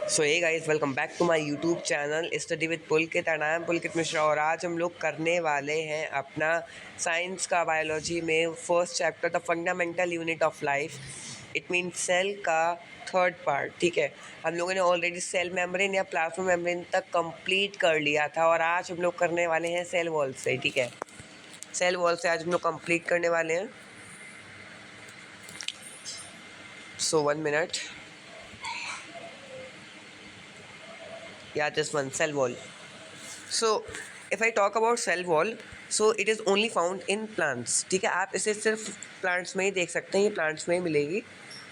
So hey guys, welcome back to my YouTube channel study with Pulkit and I am Pulkit Mishra. और आज हम लोग करने वाले हैं अपना साइंस का बायोलॉजी में first chapter the fundamental unit of life, it means cell का थर्ड पार्ट। ठीक है, हम लोगों ने ऑलरेडी सेल मेम्ब्रेन या प्लाज्मा मेम्ब्रेन तक कंप्लीट कर लिया था और आज हम लोग करने वाले हैं सेल वॉल से। ठीक है, सेल वॉल से आज हम लोग कंप्लीट करने वाले हैं। सो 1 minute, yeah, this one, cell wall. So if I talk about cell wall, so it is only found in plants. ठीक है, आप इसे सिर्फ प्लांट्स में ही देख सकते हैं, ये प्लांट्स में ही मिलेगी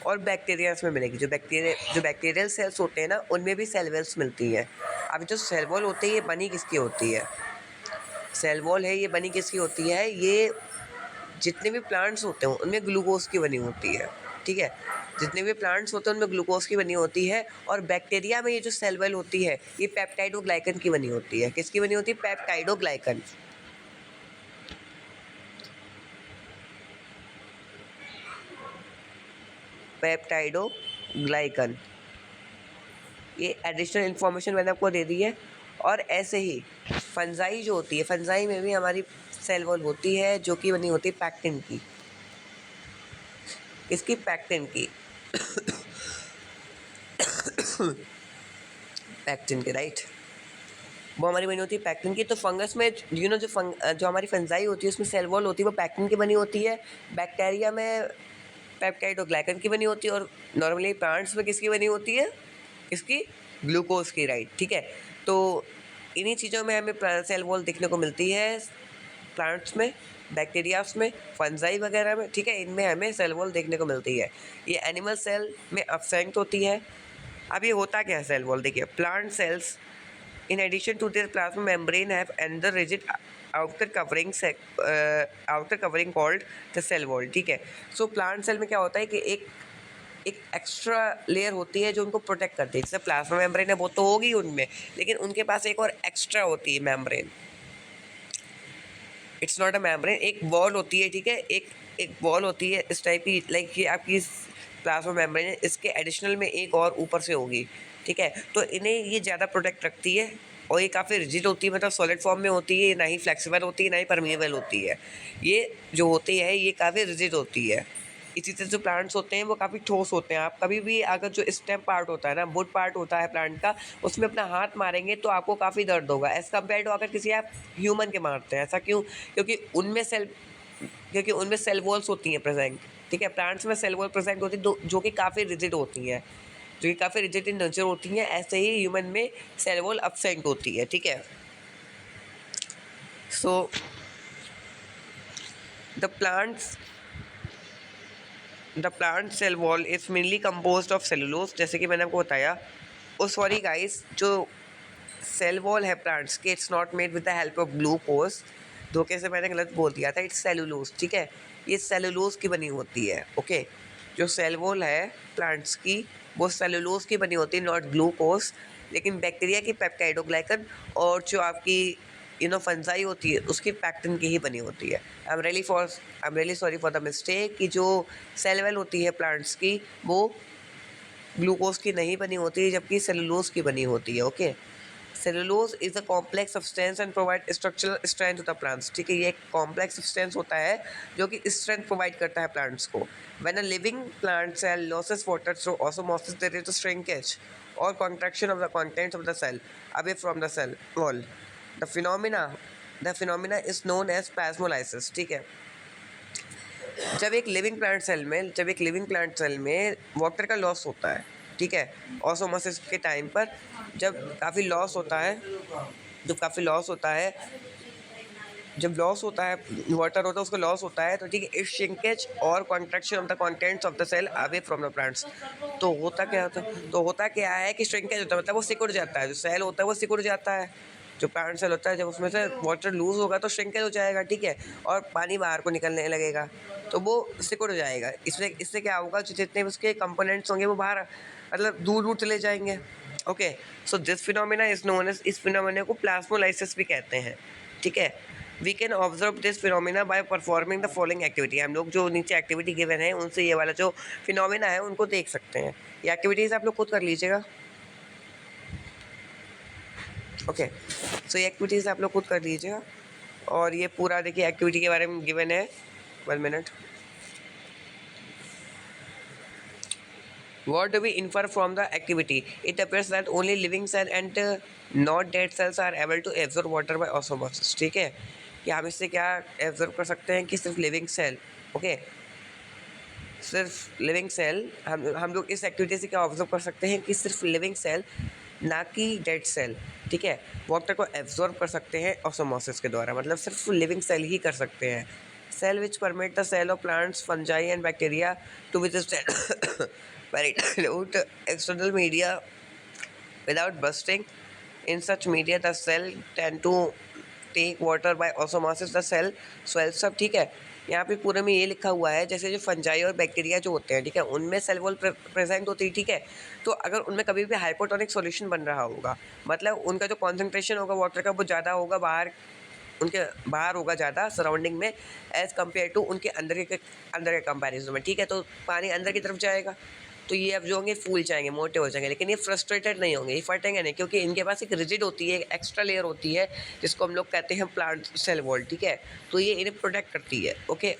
और बैक्टीरियाज में मिलेगी। जो बैक्टीरियल सेल्स होते हैं ना, उनमें भी सेल वॉल्स मिलती हैं। अब जो सेल वॉल होती है, ये बनी किसकी होती है? सेल वॉल है, ये बनी किसकी होती है? ये जितने भी प्लांट्स होते हैं उनमें ग्लूकोज की बनी होती है। ठीक है, जितने भी प्लांट्स होते हैं उनमें ग्लूकोज की बनी होती है। और बैक्टीरिया में ये जो सेल वॉल होती है, ये पेप्टाइडोग्लाइकन की बनी होती है। किसकी बनी होती है? पेप्टाइडोग्लाइकन। पेप्टाइडोग्लाइकन, ये एडिशनल इन्फॉर्मेशन मैंने आपको दे दी है। और ऐसे ही फंजाई जो होती है, फंजाई में भी हमारी सेल वॉल होती है जो कि बनी होती है पैक्टिन की। इसकी पैक्टिन की पैक्टिन के, राइट, वो हमारी बनी होती है पैक्टिन की। तो फंगस में जो हमारी फंजाई होती है उसमें सेल वॉल होती है, वो पैक्टिन की बनी होती है। बैक्टीरिया में पेप्टाइडोग्लाइकन की बनी होती है। और नॉर्मली प्लांट्स में किसकी बनी होती है? इसकी ग्लूकोज की, राइट। ठीक है, तो इन्हीं चीज़ों में हमें सेल वॉल देखने को मिलती है, प्लांट्स में, बैक्टीरियाज में, फंजाई वगैरह में। ठीक है, इनमें हमें सेल वॉल देखने को मिलती है। ये एनिमल सेल में एब्सेंट होती है। अब ये होता क्या है सेल वॉल? देखिए, plant cells in addition to their plasma membrane have another rigid outer covering called the cell wall. ठीक है, सो प्लांट सेल में क्या होता है कि एक एक्स्ट्रा लेयर होती है जो उनको प्रोटेक्ट करती है। जैसे प्लाज्मा मेम्ब्रेन है, वो तो होगी उनमें, लेकिन उनके पास एक और एक्स्ट्रा होती है membrane. It's not a membrane, एक वॉल होती है। ठीक है, एक वॉल होती है इस टाइप की, लाइक ये आपकी प्लाज्मा मेम्ब्रेन है, इसके एडिशनल में एक और ऊपर से होगी। ठीक है, तो इन्हें ये ज़्यादा प्रोटेक्ट रखती है और ये काफ़ी रिजिड होती है, मतलब सॉलिड फॉर्म में होती है, ना ही फ्लेक्सिबल होती है, ना ही परमिएबल होती है। ये जो होती है, ये काफ़ी रिजिड होती है। इसी तरह जो प्लांट्स होते हैं वो काफ़ी ठोस होते हैं। आप कभी भी अगर जो स्टेम पार्ट होता है ना, वुड पार्ट होता है प्लांट का, उसमें अपना हाथ मारेंगे तो आपको काफ़ी दर्द होगा एज़ कम्पेयर टू अगर किसी आप ह्यूमन के मारते हैं। ऐसा क्यों? क्योंकि उनमें सेल वॉल्स होती हैं प्रेजेंट। ठीक है, प्लांट्स में सेल वॉल प्रेजेंट होती है जो कि काफ़ी रिजिड होती हैं, जो कि काफ़ी रिजिड इन नेचर होती हैं। ऐसे ही ह्यूमन में सेल वॉल एब्सेंट होती है। ठीक है, so the plants the plant cell wall is mainly composed of cellulose, जैसे कि मैंने आपको बताया। ओ सॉरी गाइस, जो सेल वॉल है प्लांट्स के, it's not made with the help of glucose. धोखे से मैंने गलत बोल दिया था, इट्स सेलुलोज। ठीक है, ये सेलुलोज की बनी होती है। ओके, जो सेल वॉल है प्लांट्स की, वो सेलुलोज की बनी होती है, नॉट ग्लूकोज। लेकिन बैक्टीरिया की पेप्टाइडोग्लाइकन और जो आपकी फंजाई होती है उसकी पैक्टिन की ही बनी होती है। I am really sorry for the mistake कि जो सेल वेल होती है प्लांट्स की, वो ग्लूकोज की नहीं बनी होती है, जबकि सेलुलोज की बनी होती है। Okay, cellulose is a complex substance and provide structural strength to the plants. ठीक है, ये एक कॉम्प्लेक्स सब्सटेंस होता है जो कि स्ट्रेंथ प्रोवाइड करता है प्लांट्स को। When a living plant cell losses water through osmosis, there is a shrinkage और contraction of the contents of the cell away from the cell wall. The phenomena is known as plasmolysis. ठीक है, जब एक living plant cell में water का loss होता है, ठीक है, ऑस्मोसिस के टाइम पर जब काफ़ी लॉस होता है, जब लॉस होता है वाटर होता है, उसको लॉस होता है, तो ठीक है, इट श्रिंकेज और contraction of the contents of the cell away from the plants. तो होता क्या है कि श्रिंकेज होता है, मतलब वो सिकुड़ जाता है। जो सेल होता है वो सिकुड़ जाता है, जो प्लांट सेल होता है, जब उसमें से वाटर लूज होगा तो श्रिंकेज हो जाएगा। ठीक है, और पानी बाहर को निकलने लगेगा, तो वो सिकुड़ जाएगा। इससे क्या होगा, जो जितने उसके कंपोनेंट्स होंगे वो बाहर, मतलब दूर दूर चले जाएंगे। Okay, so this phenomena is known as, इस फिनोमिना को प्लाज्मोलाइसिस भी कहते हैं। ठीक है, we can observe this phenomena by performing the following activity. हम लोग जो नीचे एक्टिविटी गिवन है उनसे ये वाला जो फिनोमिना है उनको देख सकते हैं। ये एक्टिविटीज़ आप लोग खुद कर लीजिएगा। ओके, सो ये एक्टिविटीज़ आप लोग खुद कर लीजिएगा। और ये पूरा देखिए एक्टिविटी के बारे में गिवन है। 1 minute. What do we infer from the activity? It appears that only living cell and not dead cells are able to absorb water by osmosis. ठीक है, कि हम इससे क्या एब्जॉर्ब कर सकते हैं कि सिर्फ लिविंग सेल, ओके, सिर्फ लिविंग सेल, हम लोग इस एक्टिविटी से क्या ऑब्जर्व कर सकते हैं कि सिर्फ लिविंग सेल, ना कि डेड सेल, ठीक है, वाटर को एब्जॉर्ब कर सकते हैं ऑस्मोसिस के द्वारा। मतलब सिर्फ लिविंग सेल ही कर सकते हैं। Cell which permit the cell of plants, fungi and bacteria to withstand very dilute external media without bursting. In such media, the cell tend to take water by osmosis. The cell swells up. ठीक है, यहाँ पे पूरे में ये लिखा हुआ है जैसे जो फंजाई और बैक्टीरिया जो होते हैं, ठीक है, उनमें सेल वॉल प्रेजेंट होती है, ठीक है। तो अगर उनमें कभी भी हाइपोटोनिक सॉल्यूशन बन रहा होगा, मतलब उनका जो कॉन्सेंट्रेशन होगा वाटर का वो ज़्यादा होगा, उनके बाहर होगा ज़्यादा सराउंडिंग में, एज़ कम्पेयर टू उनके अंदर के कंपेरिजन में, ठीक है। तो पानी अंदर की तरफ जाएगा तो ये अब जो होंगे फूल जाएंगे, मोटे हो जाएंगे, लेकिन ये फ्रस्ट्रेटेड नहीं होंगे, ये फटेंगे नहीं, क्योंकि इनके पास एक रिजिड होती है, एक एक्स्ट्रा लेयर होती है जिसको हम लोग कहते हैं प्लांट सेल वॉल, ठीक है। तो ये इन्हें प्रोटेक्ट करती है, ओके।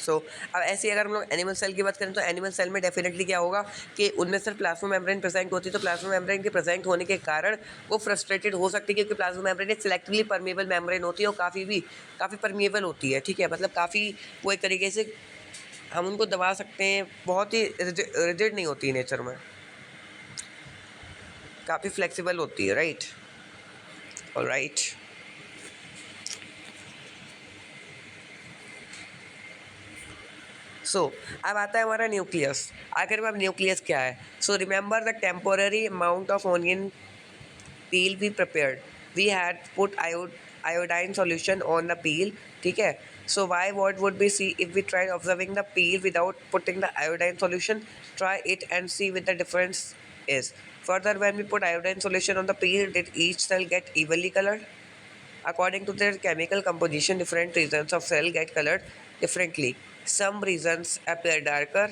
सो अब ऐसे अगर हम लोग एनिमल सेल की बात करें तो एनिमल सेल में डेफिनेटली क्या होगा कि उनमें सिर्फ प्लाज्मा मेम्ब्रेन प्रेजेंट होती है। तो प्लाज्मा मेम्ब्रेन के प्रेजेंट होने के कारण वो फ्रस्ट्रेटेड हो सकती है, क्योंकि प्लाज्मा मेम्ब्रेन एक सिलेक्टिवली परमेबल मेम्ब्रेन होती है और काफ़ी परमेबल होती है, ठीक है। मतलब काफ़ी वो एक तरीके से हम उनको दबा सकते हैं, बहुत ही रिजिड नहीं होती है नेचर में, काफ़ी फ्लेक्सिबल होती है, राइट। ऑलराइट, सो अब आता है हमारा न्यूक्लियस। आखिर में अब न्यूक्लियस क्या है? So remember the temporary amount of onion peel we prepared. We had put iodine solution on the peel, ठीक है। So why what would we see if we tried observing the peel without putting the iodine solution? Try it and see what the difference is. Further, when we put iodine solution on the peel, did each cell get evenly colored? According to their chemical composition, different regions of cell get colored differently. Some regions appear darker,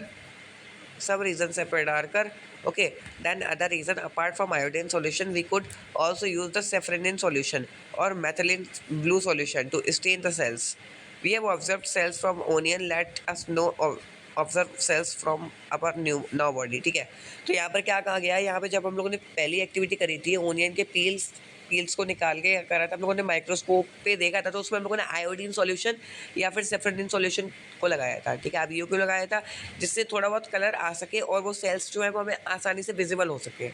okay, then other reason. Apart from iodine solution, we could also use the safranin solution or methylene blue solution to stain the cells. We have observed cells from onion. Let us know observe cells from upper now body, ठीक है। तो यहाँ पर क्या कहा गया है, यहाँ पे जब हम लोगों ने पहली एक्टिविटी करी थी ओनियन के पील्स को निकाल के करा था, हम लोगों ने माइक्रोस्कोप पे देखा था, तो उसमें हम लोगों ने आयोडीन सॉल्यूशन या फिर सेफ्रेनिन सॉल्यूशन को लगाया था, ठीक है। अब ये क्यों लगाया था? जिससे थोड़ा बहुत कलर आ सके और वो सेल्स जो है वो हमें आसानी से विजिबल हो सके,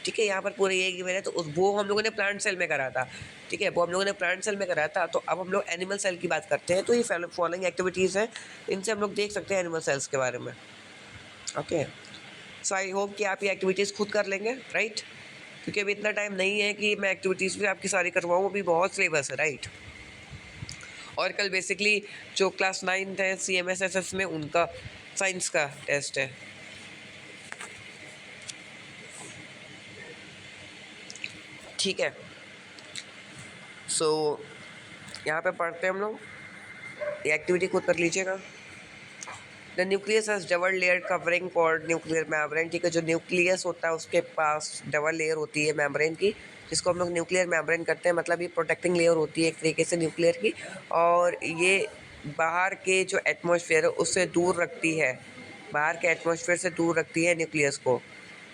ठीक है। यहाँ पर पूरे ये गिवन है, तो वो हम लोगों ने प्लांट सेल में करा था, ठीक है, वो हम लोगों ने प्लांट सेल में करा था। तो अब हम लोग एनिमल सेल की बात करते हैं। तो ये फॉलोइंग एक्टिविटीज़ हैं, इनसे हम लोग देख सकते हैं एनिमल सेल्स के बारे में, ओके। सो आई होप कि आप ये एक्टिविटीज़ खुद कर लेंगे, राइट, क्योंकि अभी इतना टाइम नहीं है कि मैं एक्टिविटीज़ भी आपकी सारी करवाऊँ, अभी बहुत सिलेबस है, राइट। और कल बेसिकली जो क्लास 9th है CMSSS में उनका साइंस का टेस्ट है, ठीक है। सो यहाँ पे पढ़ते हैं हम लोग, ये एक्टिविटी खुद कर लीजिएगा। The nucleus has double layer covering called nuclear membrane, ठीक है। जो न्यूक्लियस होता है उसके पास डबल लेयर होती है मेम्ब्रेन की, जिसको हम लोग न्यूक्लियर मेम्ब्रेन करते हैं। मतलब ये प्रोटेक्टिंग लेयर होती है एक तरीके से न्यूक्लियर की, और ये बाहर के जो एटमॉस्फेयर है उससे दूर रखती है, बाहर के एटमॉस्फेयर से दूर रखती है न्यूक्लियस को।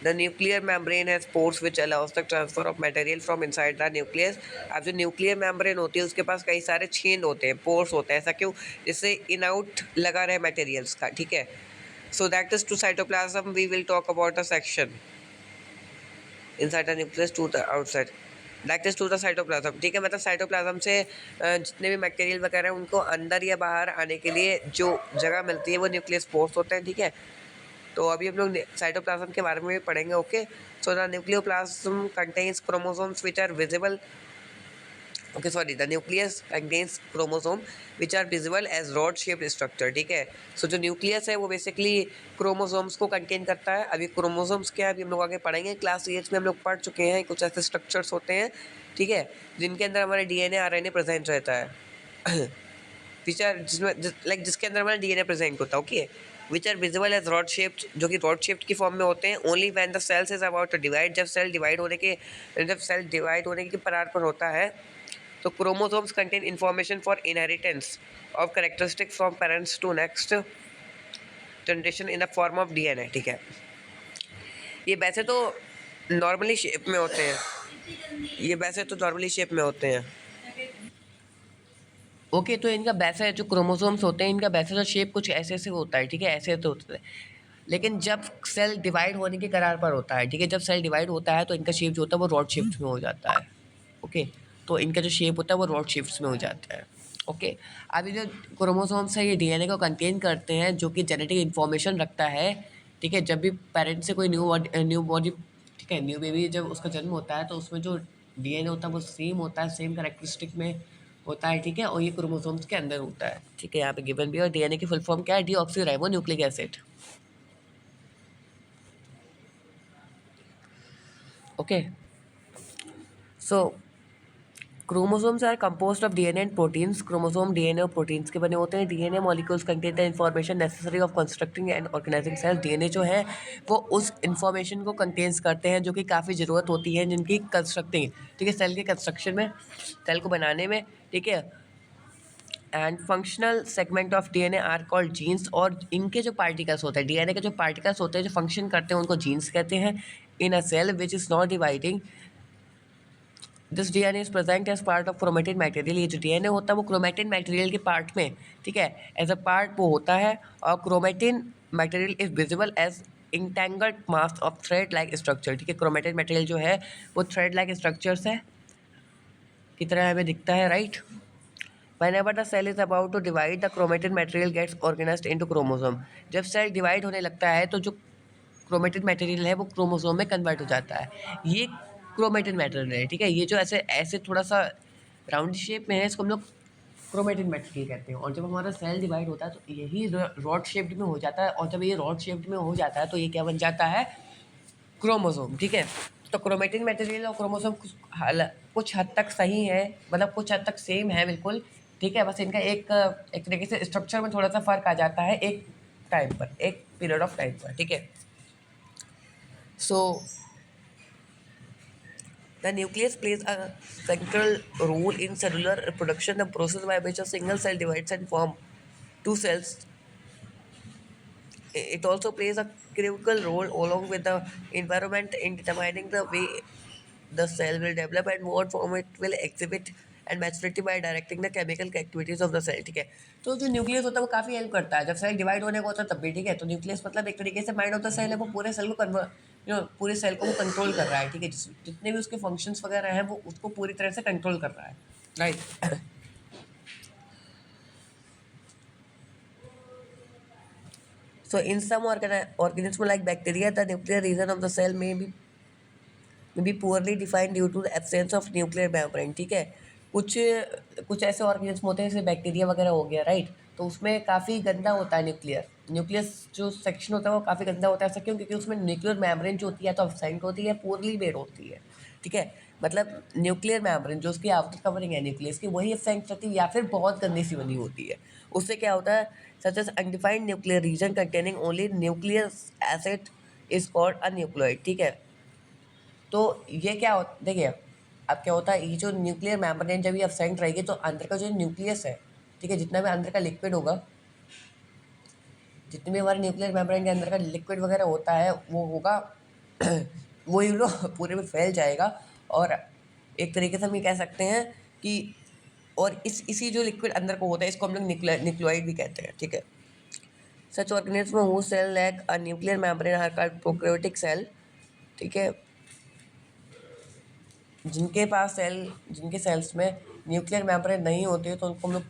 The nuclear membrane has pores which allows the transfer of material from inside the nucleus. अब जो न्यूक्लियर मेम्ब्रेन होती है उसके पास कई सारे छेद होते हैं, पोर्स होते हैं। ऐसा क्यों? जिससे इन आउट लगा रहे मटेरियल्स का, ठीक है। So that is to cytoplasm we will talk about the section inside the nucleus to the outside, that is to the cytoplasm, ठीक है। मतलब साइटोप्लाज्म से जितने भी मटेरियल वगैरह हैं उनको अंदर या बाहर आने के लिए जो जगह मिलती है वो न्यूक्लियस पोर्स होते हैं, ठीक है। तो अभी हम लोग साइटोप्लाज्म के बारे में भी पढ़ेंगे, okay. So the nucleoplasm contains chromosomes which are visible, okay sorry, the nucleus contains chromosome which are visible as rod shaped structure, ठीक है। सो जो न्यूक्लियस है वो बेसिकली क्रोमोसोम्स को कंटेन करता है। अभी क्रोमोसोम्स क्या है अभी हम लोग आगे पढ़ेंगे, क्लास 8 में हम लोग पढ़ चुके हैं। कुछ ऐसे स्ट्रक्चर्स होते हैं, ठीक है, जिनके अंदर हमारे DNA RNA प्रेजेंट रहता है। विच आर जिसमें लाइक जिसके अंदर हमारा डीएनए प्रेजेंट होता है, okay, which are visible as rod shaped, जो कि रॉड शेप्ड की फॉर्म में होते हैं, only when the cells is about to divide, जब सेल डिवाइड होने के परार पर होता है, तो chromosomes contain information for inheritance of characteristic from parents to next generation in the form of DNA, ठीक है। ये वैसे तो नॉर्मली शेप में होते हैं, ओके, तो इनका वैसे जो क्रोमोसोम्स होते हैं, इनका वैसे तो शेप कुछ ऐसे से होता है, ठीक है, ऐसे तो होता है, लेकिन जब सेल डिवाइड होने के करार पर होता है, ठीक है, जब सेल डिवाइड होता है तो इनका शेप जो होता है वो रॉड शेप्स में हो जाता है, ओके, तो इनका जो शेप होता है वो रॉड शेप्स में हो जाता है, ओके। अब ये जो क्रोमोसोम्स है ये डीएनए को कंटेन करते हैं, जो कि जेनेटिक इन्फॉर्मेशन रखता है, ठीक है। जब भी पेरेंट्स से कोई न्यू बॉडी, ठीक है, न्यू बेबी जब उसका जन्म होता है तो उसमें जो डीएनए होता है वो सेम होता है, सेम कैरेक्टरिस्टिक में होता है, ठीक है, और ये क्रोमोसोम्स के अंदर होता है, ठीक है। यहाँ पे गिवन भी, और डीएनए की फुल फॉर्म क्या है, deoxy nucleic acid, okay. So chromosomes are composed of DNA and proteins, chromosome DNA और प्रोटीन्स के बने होते हैं। DNA molecules contain the information necessary of constructing and organising cells, DNA जो है वो उस इंफॉर्मेशन को कंटेन्स करते हैं जो कि काफ़ी ज़रूरत होती है जिनकी कंस्ट्रक्टिंग, ठीक है, सेल के कंस्ट्रक्शन में, सेल को बनाने में, ठीक है। And functional segment of DNA are called genes, और इनके जो पार्टिकल्स होते हैं, डीएनए के जो पार्टिकल्स होते हैं जो फंक्शन करते हैं उनको जीन्स कहते हैं। In a cell which is not dividing, this DNA is present as part of chromatin material, ये जो डीएनए होता है वो क्रोमेटिन मटेरियल के पार्ट में, ठीक है, एज अ पार्ट वो होता है। और chromatin material is visible as entangled mass of thread like structure, ठीक है, क्रोमेटिन मटेरियल जो है वो थ्रेड लाइक स्ट्रक्चर्स है की तरह हमें दिखता है, right. Whenever the cell is about to divide, the chromatin material gets organized into chromosome. जब सेल डिवाइड होने लगता है तो जो क्रोमेटिन मटेरियल है वो क्रोमोसोम में कन्वर्ट हो जाता है, ये क्रोमेटिन मटेरियल है, ठीक है। ये जो ऐसे ऐसे थोड़ा सा राउंड शेप में है इसको हम लोग क्रोमेटिन मटेरियल कहते हैं। और जब हमारा सेल डिवाइड होता है तो यही रॉड शेप्ड में हो जाता है, और जब ये रॉड शेप्ड में हो जाता है तो ये क्या बन जाता है, क्रोमोसोम, ठीक है। तो क्रोमेटिन मटेरियल और क्रोमोसोम कुछ हद तक सही है, मतलब कुछ हद तक सेम है बिल्कुल, ठीक है। बस इनका एक एक तरीके से स्ट्रक्चर में थोड़ा सा फर्क आ जाता है एक टाइम पर, एक पीरियड ऑफ टाइम पर, ठीक है। So the nucleus plays a central role in cellular reproduction, the process by which a single cell divides and form two cells. It also plays a critical role along with the environment in determining the way the cell will develop and what form it will exhibit and maturity by directing the chemical activities of the cell, ठीक है। तो जो nucleus होता है वो काफ़ी help करता है जब सेल डिवाइड होने का होता है तब भी, ठीक है। तो न्यूक्लियस मतलब एक तरीके से माइंड ऑफ द सेल है, वो पूरे सेल को पूरे सेल को वो कंट्रोल कर रहा है, ठीक है। जितने भी उसके फंक्शंस वगैरह हैं वो उसको पूरी तरह से कंट्रोल कर रहा है, right. So in some organism like bacteria, the nuclear region of the cell may be poorly defined due to the absence of nuclear membrane, ठीक है। कुछ कुछ ऐसे ऑर्गेनिज्म होते हैं जैसे बैक्टीरिया वगैरह हो गया, राइट, तो उसमें काफ़ी गंदा होता है न्यूक्लियस जो सेक्शन होता है वो काफ़ी गंदा होता है। ऐसा क्यों? क्योंकि उसमें न्यूक्लियर मेम्ब्रेन जो होती है तो अब्सेंट होती है, पूरली बेड होती है, ठीक है। मतलब न्यूक्लियर मेम्ब्रेन जो उसकी आउटर कवरिंग है न्यूक्लियस की वही अब्सेंट रहती है या फिर बहुत गंदी सी बनी होती है। उससे क्या होता है, such as undefined nuclear region containing only nucleus acid is called a nucleoid, ठीक है। तो ये क्या होता, देखिए अब क्या होता है, ये जो न्यूक्लियर मेम्ब्रेन जब ये अब्सेंट रहेगी तो अंदर का जो न्यूक्लियस है, ठीक है, जितना भी अंदर का लिक्विड होगा, जितने भी हमारे न्यूक्लियर मेम्ब्रेन के अंदर का लिक्विड वगैरह होता है वो होगा वो यू नो पूरे में फैल जाएगा। और एक तरीके से हम ये कह सकते हैं कि और इसी जो लिक्विड अंदर को होता है इसको हम लोग न्यूक्लियोइड भी कहते हैं, ठीक है। Such organism who cell lack a nuclear membrane are called prokaryotic cell, ठीक है। जिनके सेल्स में न्यूक्लियर मेम्ब्रेन नहीं होती है तो उनको हम लोग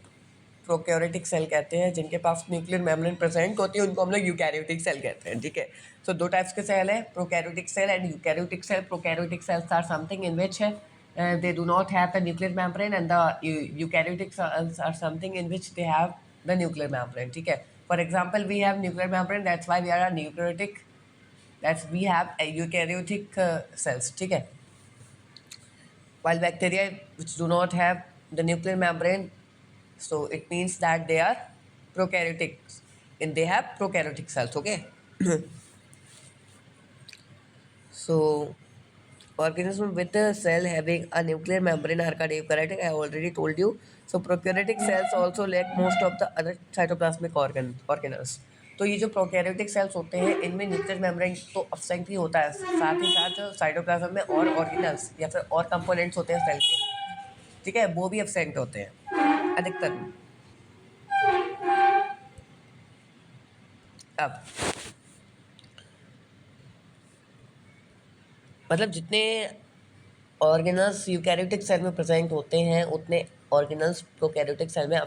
प्रोकैरियोटिक सेल कहते हैं। जिनके पास न्यूक्लियर मेम्ब्रेन प्रेजेंट होती है उनको हम लोग यूकैरियोटिक सेल कहते हैं, ठीक है। सो दो टाइप्स के सेल है, prokaryotic cell and eukaryotic cell. Prokaryotic cells are something in which they do not have the nuclear membrane, and the eukaryotic cells are something in which they have the nuclear membrane, ठीक है। For example, we have nuclear membrane, that's why we are a eukaryotic, that's we have a eukaryotic cells, ठीक है। While bacteria which do not have the nuclear membrane, So it means that they are prokaryotic, and they have prokaryotic cells. Okay. So organism with a cell having a nuclear membrane are called eukaryotic. I already told you. So prokaryotic cells also lack most of the other cytoplasmic organelles. तो ये जो prokaryotic cells होते हैं इनमें nuclear membrane तो absent ही होता है, साथ ही साथ जो साइटोप्लाज्म में और ऑर्गेनल्स या फिर और कंपोनेंट्स होते हैं सेल के, ठीक है, वो भी अब्सेंट होते हैं अधिकतर। अब मतलब जितने ऑर्गेनल्स यूकैरियोटिक सेल में प्रेजेंट होते हैं उतने ऑर्गेनल्स प्रोकैरियोटिक सेल में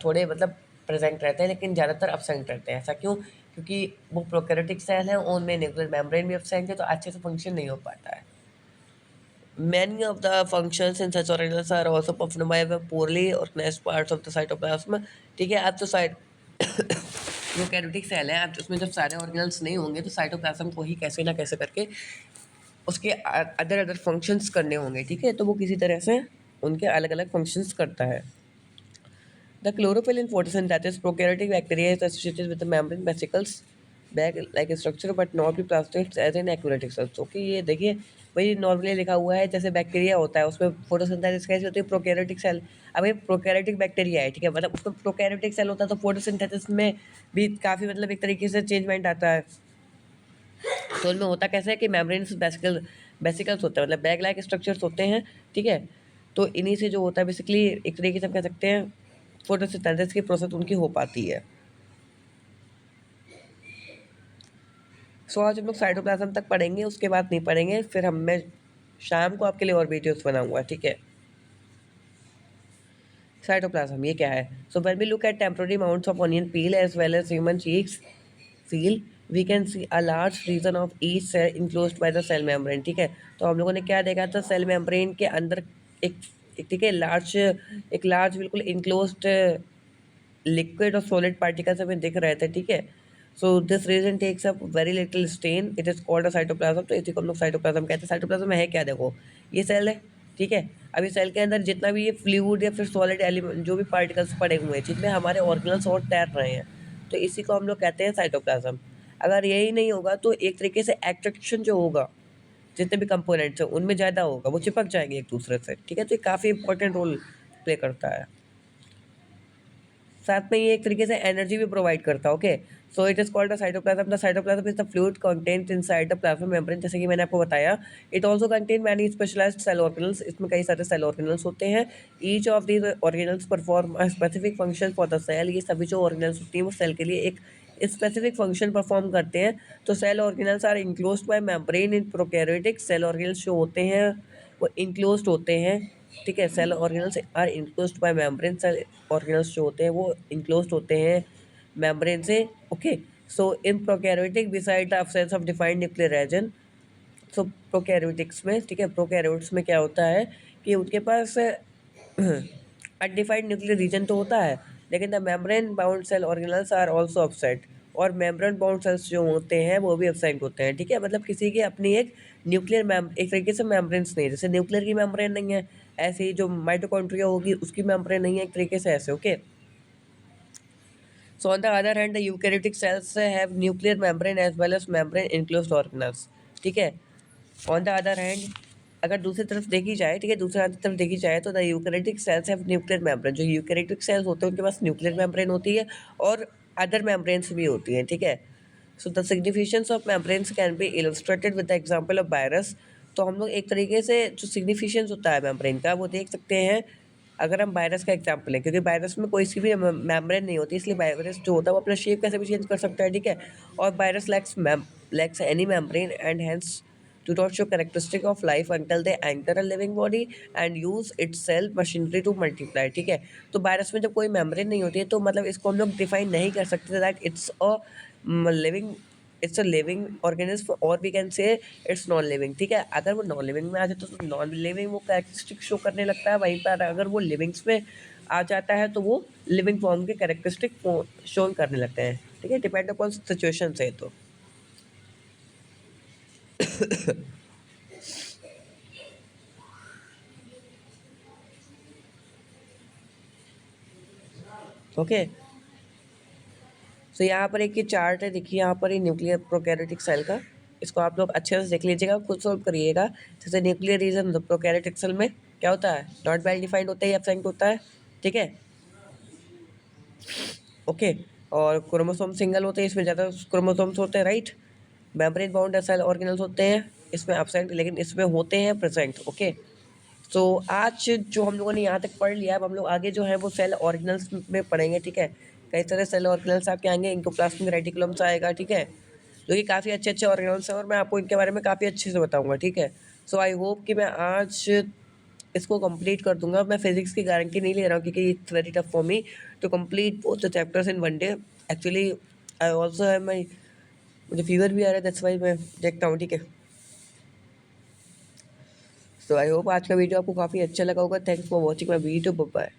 थोड़े मतलब प्रेजेंट रहते हैं, लेकिन ज़्यादातर एब्सेंट रहते हैं। ऐसा क्यों? क्योंकि वो प्रोकैरियोटिक सेल है, उनमें न्यूक्लियर मेम्ब्रेन भी एब्सेंट है, तो अच्छे से फंक्शन नहीं हो पाता है। Many of the functions in such organelles are also performed by the poorly organized parts of the cytoplasm. ठीक है, आप तो साइट प्रोकैरियोटिक सेल है, आप उसमें जब सारे ऑर्गेनल्स नहीं होंगे तो साइटोप्लाज्म को ही कैसे ना कैसे करके उसके अदर अदर फंक्शंस करने होंगे, ठीक है, तो वो किसी तरह से उनके अलग अलग फंक्शंस करता है। The chlorophyll in photosynthesis prokaryotic bacteria is associated with the membrane vesicles bag like structure but not be plastics as in eukaryotic cells. Okay, ये देखिए वही नॉर्मली लिखा हुआ है, जैसे बैक्टीरिया होता है उसमें फोटोसिंथेसिस कैसे होती है, प्रोकैरियोटिक सेल। अब ये प्रोकैरियोटिक बैक्टीरिया है, ठीक है, मतलब उसमें प्रोकैरियोटिक सेल होता है तो फोटोसिंथेसिस में भी काफ़ी मतलब एक तरीके से चेंजमेंट आता है। तो उनमें होता कैसे है कि मेम्ब्रेन्स बेसिकल्स होते हैं, मतलब बैग लाइक स्ट्रक्चर्स होते हैं, ठीक है। तो इन्हीं से जो होता है बेसिकली एक तरीके से हम कह सकते हैं फोटोसिंथेसिस की प्रोसेस उनकी हो पाती है। सो आज हम लोग साइटोप्लाज्म तक पढ़ेंगे, उसके बाद नहीं पढ़ेंगे, फिर मैं शाम को आपके लिए और वीडियोस बनाऊंगा, ठीक है। साइटोप्लाज्म ये क्या है? So when we look at temporary amounts of onion peel as well as human cheeks peel we can see a large region of each cell enclosed by the cell membrane, ठीक है। तो हम लोगों ने क्या देखा था, सेल मेम्ब्रेन के अंदर एक ठीक है लार्ज बिल्कुल इनक्लोज्ड लिक्विड और सॉलिड पार्टिकल्स हमें दिख रहे थे, ठीक है। So this region takes up very little stain, it is called a cytoplasm. तो इसी को हम लोग साइटोप्लाज्म कहते हैं। साइटोप्लाज्म में है क्या, देखो ये सेल है, ठीक है। अभी सेल के अंदर जितना भी ये फ्लूइड या फिर सॉलिड एलिमेंट जो भी पार्टिकल्स पड़े हुए हैं जिनमें हमारे ऑर्गेनल्स और तैर रहे हैं, तो इसी को हम लोग कहते हैं साइटोप्लाज्म। अगर यही नहीं होगा तो एक तरीके से एट्रैक्शन जो होगा जितने भी कंपोनेंट्स हैं उनमें ज़्यादा होगा, वो चिपक जाएंगे एक दूसरे से, ठीक है। तो ये काफ़ी इंपॉर्टेंट रोल प्ले करता है। साथ में ये एक तरीके से एनर्जी भी प्रोवाइड करता है। Okay, so it is called a cytoplasm. The cytoplasm is the fluid content inside the plasma membrane, जैसे कि मैंने आपको बताया। It also contain many specialised cell organelles, इसमें कई सारे सेल ऑर्गेनल्स होते हैं। Each of these organelles perform a specific function for the cell. ये सभी जो ऑर्गेनल्स होती हैं वो सेल के लिए एक स्पेसिफिक फंक्शन परफॉर्म करते हैं। तो cell organelles are enclosed by membrane in prokaryotic. Cell organelles जो होते हैं वो इंक्लोज्ड होते हैं, ठीक है। Cell organelles are enclosed by membrane. Cell organelles जो होते हैं वो इंक्लोज्ड होते हैं मेम्ब्रेन से। Okay, so in prokaryotic beside the absence of defined nuclear region, so prokaryotics में, ठीक है, प्रोकैरियोट्स में क्या होता है कि उनके पास अनडिफाइंड न्यूक्लियर रीजन तो होता है, लेकिन the membrane bound cell organelles are also absent. और मेम्ब्रेन बाउंड सेल्स जो होते हैं वो भी एब्सेंट होते हैं, ठीक है। मतलब किसी की अपनी एक न्यूक्लियर एक तरीके से मेम्ब्रेन्स नहीं है, जैसे न्यूक्लियर की मेम्ब्रेन नहीं है, ऐसे ही जो माइटोकॉन्ड्रिया होगी उसकी मेम्ब्रेन नहीं है एक तरीके से, ऐसे। Okay, so on the other hand, the eukaryotic cells have nuclear membrane as well as membrane enclosed organelles, ठीक है। ऑन द अदर हैंड अगर दूसरी तरफ देखी जाए, ठीक है, दूसरी तरफ देखी जाए तो the eukaryotic cells have nuclear membrane. जो यूकैरियोटिक सेल्स होते हैं उनके पास न्यूक्लियर मेम्ब्रेन होती है और अदर मेम्ब्रेन्स भी होती हैं, ठीक है। So the significations of membranes can be illustrated with the example of virus. तो हम लोग एक तरीके से जो सिग्निफिकेशंस होता है मेम्ब्रेन का वो देख सकते हैं अगर हम वायरस का एग्जांपल है, क्योंकि वायरस में कोई सी भी मेम्ब्रेन नहीं होती, इसलिए वायरस जो होता है वो अपना शेप कैसे भी चेंज कर सकता है, ठीक है। और virus lakhs any membrane and hence do not show characteristic of life until they enter a living body and use its cell machinery to multiply, ठीक है। तो वायरस में जब कोई मेम्ब्रेन नहीं होती है तो मतलब इसको हम लोग डिफाइन नहीं कर सकते that it's a living organism और we can say it's non living, ठीक है। अगर वो नॉन लिविंग में आ जाए तो नॉन लिविंग वो कैरेक्टरिस्टिक शो करने लगता है, वहीं पर अगर वो लिविंग्स में आ जाता है तो वो लिविंग फॉर्म के कैरेक्टरिस्टिक शो करने लगते हैं, ठीक है। डिपेंड अपॉन सिचुएशन से। तो ओके, तो यहाँ पर एक ये चार्ट है, देखिए यहाँ पर ये न्यूक्लियर प्रोकैरियोटिक सेल का, इसको आप लोग अच्छे से देख लीजिएगा, खुद सॉल्व करिएगा। जैसे न्यूक्लियर रीजन प्रोकैरियोटिक सेल में क्या होता है, नॉट वेल डिफाइंड होता है, एब्सेंट होता है, ठीक है, ओके। और क्रोमोसोम सिंगल होते हैं, इसमें ज़्यादा क्रोमोसोम्स होते हैं, right. Membrane bound cell organelles होते हैं, इसमें एब्सेंट, लेकिन इसमें होते हैं प्रेजेंट, ओके। तो आज जो हम लोगों ने यहाँ तक पढ़ लिया, अब हम लोग आगे जो है वो सेल ऑर्गेनल्स में पढ़ेंगे, ठीक है। कई तरह सेल ऑर्गेनल्स आपके आएंगे, एंडोप्लाज्मिक रेटिकुलम्स आएगा, ठीक है, जो कि काफ़ी अच्छे अच्छे ऑर्गेनल्स हैं और मैं आपको इनके बारे में काफ़ी अच्छे से बताऊंगा, ठीक है। सो आई होप कि मैं आज इसको कंप्लीट कर दूंगा। मैं फिजिक्स की गारंटी नहीं ले रहा हूँ क्योंकि it's very tough for me to complete both the chapters in one day. Actually I also have my, मुझे फीवर भी आ रहा है, दैट्स वाई मैं देखता हूँ, ठीक है। सो आई होप आज का वीडियो आपको काफ़ी अच्छा लगा होगा। Thanks for watching my video, bye.